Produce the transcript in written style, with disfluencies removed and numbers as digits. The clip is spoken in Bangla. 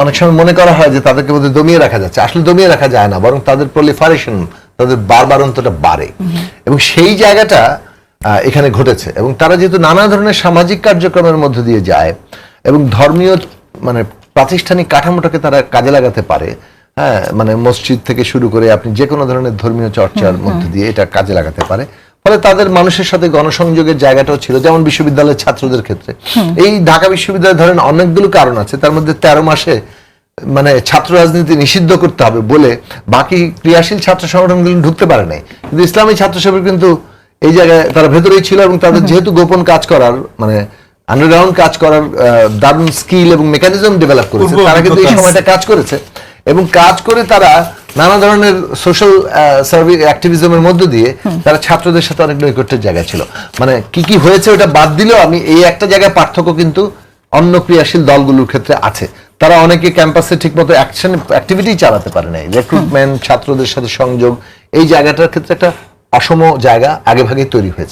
অনেক সময় মনে করা হয় যে তাদেরকে বোধহয় দমিয়ে রাখা যাচ্ছে, আসলে দমিয়ে রাখা যায় না, বরং তাদের প্রলিফারেশন, তাদের বাড়বাড়ন্তটা বাড়ে, এবং সেই জায়গাটা এখানে ঘটেছে। এবং তারা যেহেতু নানা ধরনের সামাজিক কার্যক্রমের মধ্য দিয়ে যায় এবং ধর্মীয় মানে প্রাতিষ্ঠানিক কাঠামোটাকে তারা কাজে লাগাতে পারে, হ্যাঁ, মানে মসজিদ থেকে শুরু করে আপনি যে কোনো ধরনের ধর্মীয় চর্চার মধ্য দিয়ে এটা কাজে লাগাতে পারে, ফলে তাদের মানুষের সাথে গণসংযোগের জায়গাটাও ছিল, যেমন বিশ্ববিদ্যালয়ের ছাত্রদের ক্ষেত্রে। এই ঢাকা বিশ্ববিদ্যালয় ধরেন অনেকগুলো কারণ আছে, তার মধ্যে 13 মাসে মানে ছাত্র রাজনীতি নিষিদ্ধ করতে হবে বলে বাকি ক্রিয়াশীল ছাত্র সংগঠনগুলো ঢুকতে পারে নাই, কিন্তু ইসলামী ছাত্র শিবির কিন্তু এই জায়গায় তারা ভেতরেই ছিল, এবং তাদের যেহেতু গোপন কাজ করার মানে আন্ডারগ্রাউন্ড কাজ করার দারুণ স্কিল এবং মেকানিজম ডেভেলপ করেছে, তারা কিন্তু এই সময়টা কাজ করেছে, এবং কাজ করে তারা নানা ধরনের সোশ্যাল সার্ভিস অ্যাক্টিভিজমের মধ্য দিয়ে তারা ছাত্রদের সাথে অনেক নৈকট্যের জায়গা ছিল। মানে কি কি হয়েছে ওটা বাদ দিলেও আমি এই একটা জায়গায় পার্থক্য কিন্তু অন্য ক্রিয়াশীল দলগুলোর ক্ষেত্রে আছে। তারা অনেকে ক্যাম্পাসে ঠিকমতো অ্যাক্টিভিটি চালাতে পারে নাই, রিক্রুটমেন্ট, ছাত্রদের সাথে সংযোগ, এই জায়গাটার ক্ষেত্রে একটা অসম জায়গা আগে ভাগেই তৈরি হয়েছে।